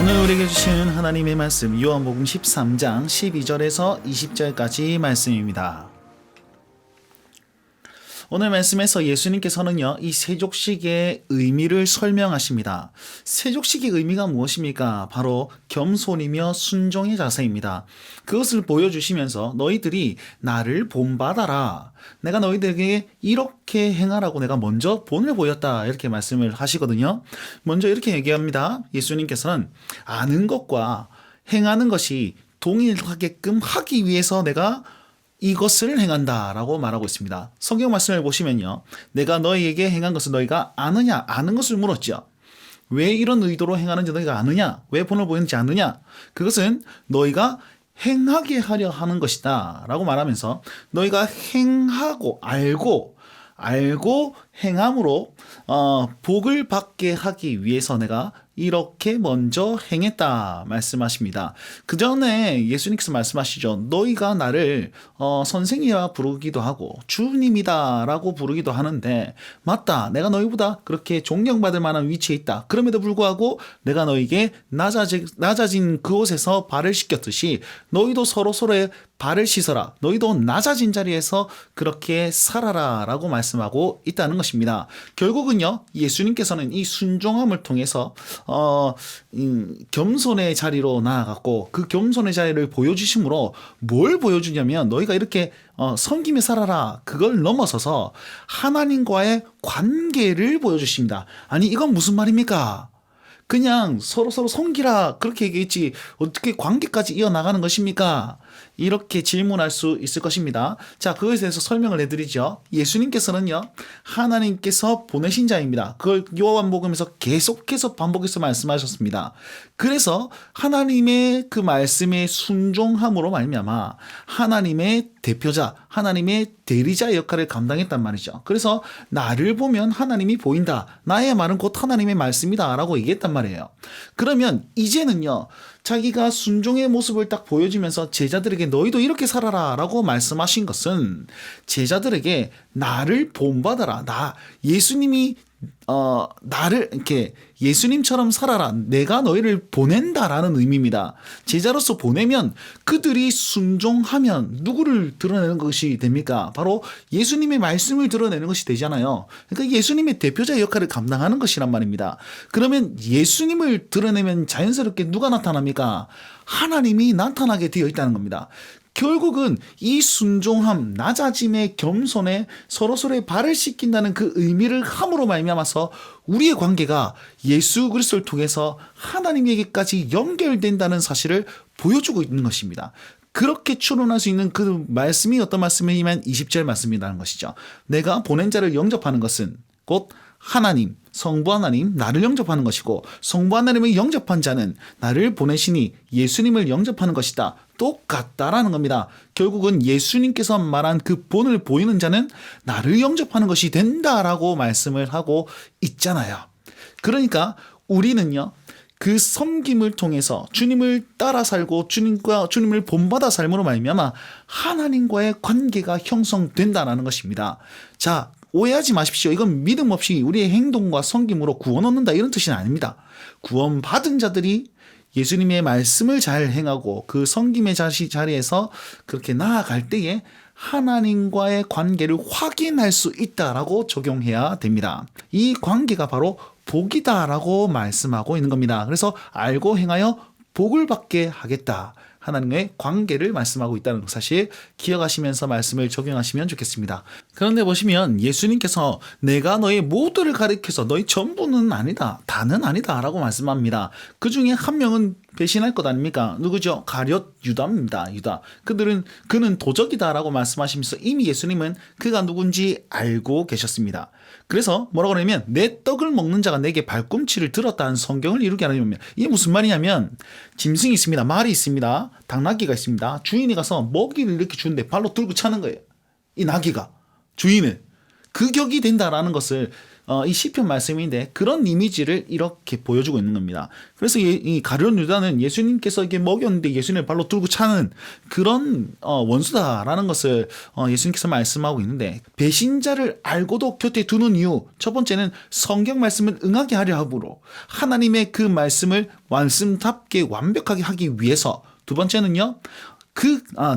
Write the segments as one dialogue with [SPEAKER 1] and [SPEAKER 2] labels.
[SPEAKER 1] 오늘 우리에게 주신 하나님의 말씀 요한복음 13장 12절에서 20절까지 말씀입니다. 오늘 말씀에서 예수님께서는요, 이 세족식의 의미를 설명하십니다. 세족식의 의미가 무엇입니까? 바로 겸손이며 순종의 자세입니다. 그것을 보여주시면서 너희들이 나를 본받아라. 내가 너희들에게 이렇게 행하라고 내가 먼저 본을 보였다. 이렇게 말씀을 하시거든요. 먼저 이렇게 얘기합니다. 예수님께서는 아는 것과 행하는 것이 동일하게끔 하기 위해서 내가 이것을 행한다라고 말하고 있습니다. 성경 말씀을 보시면요, 내가 너희에게 행한 것을 너희가 아느냐? 아는 것을 물었죠. 왜 이런 의도로 행하는지 너희가 아느냐? 왜 본을 보이는지 아느냐? 그것은 너희가 행하게 하려 하는 것이다 라고 말하면서 너희가 행하고 알고 행함으로 복을 받게 하기 위해서 내가 이렇게 먼저 행했다 말씀하십니다. 그 전에 예수님께서 말씀하시죠. 너희가 나를 선생이라 부르기도 하고 주님이다 라고 부르기도 하는데, 맞다, 내가 너희보다 그렇게 존경받을 만한 위치에 있다. 그럼에도 불구하고 내가 너희에게 낮아진 그곳에서 발을 씻겼듯이 너희도 서로의 발을 씻어라. 너희도 낮아진 자리에서 그렇게 살아라 라고 말씀하고 있다는 것입니다. 결국은요, 예수님께서는 이 순종함을 통해서 겸손의 자리로 나아갔고, 그 겸손의 자리를 보여주심으로 뭘 보여주냐면 너희가 이렇게 섬기며 살아라, 그걸 넘어서서 하나님과의 관계를 보여주십니다. 아니, 이건 무슨 말입니까? 그냥 서로 섬기라 그렇게 얘기했지 어떻게 관계까지 이어나가는 것입니까? 이렇게 질문할 수 있을 것입니다. 자, 그것에 대해서 설명을 해드리죠. 예수님께서는요, 하나님께서 보내신 자입니다. 그걸 요한복음에서 계속해서 반복해서 말씀하셨습니다. 그래서 하나님의 그 말씀에 순종함으로 말미암아 하나님의 대표자, 하나님의 대리자의 역할을 감당했단 말이죠. 그래서 나를 보면 하나님이 보인다. 나의 말은 곧 하나님의 말씀이다 라고 얘기했단 말이에요. 그러면 이제는요, 자기가 순종의 모습을 딱 보여주면서 제자들에게 너희도 이렇게 살아라 라고 말씀하신 것은 제자들에게 나를 본받아라. 예수님이 나를 이렇게 예수님처럼 살아라. 내가 너희를 보낸다라는 의미입니다. 제자로서 보내면 그들이 순종하면 누구를 드러내는 것이 됩니까? 바로 예수님의 말씀을 드러내는 것이 되잖아요. 그러니까 예수님의 대표자의 역할을 감당하는 것이란 말입니다. 그러면 예수님을 드러내면 자연스럽게 누가 나타납니까? 하나님이 나타나게 되어 있다는 겁니다. 결국은 이 순종함, 낮아짐의 겸손에 서로서로의 발을 씻긴다는 그 의미를 함으로 말미암아서 우리의 관계가 예수 그리스도를 통해서 하나님에게까지 연결된다는 사실을 보여주고 있는 것입니다. 그렇게 추론할 수 있는 그 말씀이 어떤 말씀이냐면 20절 말씀이라는 것이죠. 내가 보낸 자를 영접하는 것은 곧 하나님, 성부 하나님, 나를 영접하는 것이고, 성부 하나님을 영접한 자는 나를 보내시니 예수님을 영접하는 것이다. 똑같다라는 겁니다. 결국은 예수님께서 말한 그 본을 보이는 자는 나를 영접하는 것이 된다라고 말씀을 하고 있잖아요. 그러니까 우리는요, 그 섬김을 통해서 주님을 따라 살고 주님을 본받아 삶으로 말미암아 하나님과의 관계가 형성된다라는 것입니다. 자, 오해하지 마십시오. 이건 믿음 없이 우리의 행동과 섬김으로 구원 얻는다 이런 뜻이 아닙니다. 구원받은 자들이 예수님의 말씀을 잘 행하고 그 섬김의 자리에서 그렇게 나아갈 때에 하나님과의 관계를 확인할 수 있다라고 적용해야 됩니다. 이 관계가 바로 복이다라고 말씀하고 있는 겁니다. 그래서 알고 행하여 복을 받게 하겠다. 하나님의 관계를 말씀하고 있다는 사실 기억하시면서 말씀을 적용하시면 좋겠습니다. 그런데 보시면 예수님께서 내가 너희 모두를 가리켜서 너희 전부는 아니다, 다는 아니다 라고 말씀합니다. 그 중에 한 명은 배신할 것 아닙니까? 누구죠? 가룟 유다입니다. 유다. 그는 도적이다 라고 말씀하시면서 이미 예수님은 그가 누군지 알고 계셨습니다. 그래서 뭐라고 하냐면 내 떡을 먹는 자가 내게 발꿈치를 들었다는 성경을 이루게 하려면, 이게 무슨 말이냐면 짐승이 있습니다. 말이 있습니다. 당나귀가 있습니다. 주인이 가서 먹이를 이렇게 주는데 발로 들고 차는 거예요. 이 나귀가 주인을. 그 격이 된다라는 것을 이 시편 말씀인데 그런 이미지를 이렇게 보여주고 있는 겁니다. 그래서 이 가룟 유다는 예수님께서 이게 먹였는데 예수님의 발로 들고 차는 그런 원수다라는 것을 예수님께서 말씀하고 있는데, 배신자를 알고도 곁에 두는 이유, 첫 번째는 성경 말씀을 응하게 하려 함으로 하나님의 그 말씀을 말씀답게 완벽하게 하기 위해서, 두 번째는요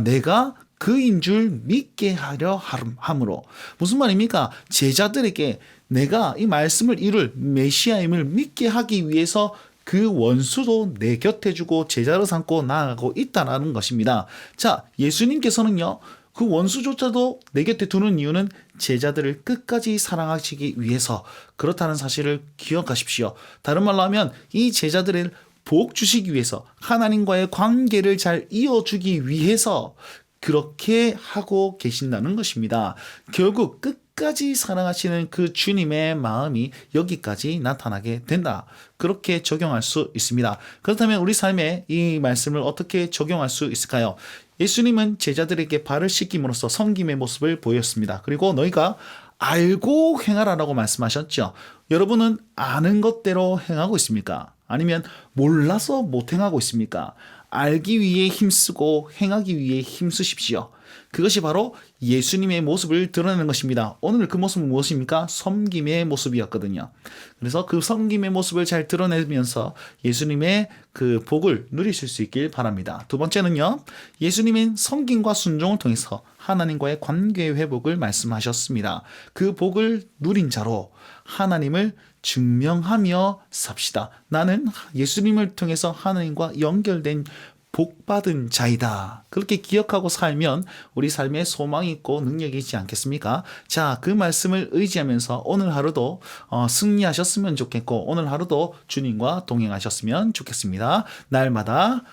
[SPEAKER 1] 내가 그인 줄 믿게 하려 함으로. 무슨 말입니까? 제자들에게 내가 이 말씀을 이룰 메시아임을 믿게 하기 위해서 그 원수도 내 곁에 주고 제자로 삼고 나아가고 있다는 것입니다. 자, 예수님께서는요 그 원수조차도 내 곁에 두는 이유는 제자들을 끝까지 사랑하시기 위해서 그렇다는 사실을 기억하십시오. 다른 말로 하면 이 제자들을 복 주시기 위해서, 하나님과의 관계를 잘 이어주기 위해서 그렇게 하고 계신다는 것입니다. 결국 끝까지 사랑하시는 그 주님의 마음이 여기까지 나타나게 된다. 그렇게 적용할 수 있습니다. 그렇다면 우리 삶에 이 말씀을 어떻게 적용할 수 있을까요? 예수님은 제자들에게 발을 씻김으로써 섬김의 모습을 보였습니다. 그리고 너희가 알고 행하라라고 말씀하셨죠. 여러분은 아는 것대로 행하고 있습니까? 아니면 몰라서 못 행하고 있습니까? 알기 위해 힘쓰고 행하기 위해 힘쓰십시오. 그것이 바로 예수님의 모습을 드러내는 것입니다. 오늘 그 모습은 무엇입니까? 섬김의 모습이었거든요. 그래서 그 섬김의 모습을 잘 드러내면서 예수님의 그 복을 누리실 수 있길 바랍니다. 두 번째는요, 예수님은 섬김과 순종을 통해서 하나님과의 관계의 회복을 말씀하셨습니다. 그 복을 누린 자로 하나님을 증명하며 삽시다. 나는 예수님을 통해서 하나님과 연결된 복받은 자이다. 그렇게 기억하고 살면 우리 삶에 소망이 있고 능력이 있지 않겠습니까? 자, 그 말씀을 의지하면서 오늘 하루도 승리하셨으면 좋겠고, 오늘 하루도 주님과 동행하셨으면 좋겠습니다. 날마다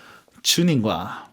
[SPEAKER 1] 주님과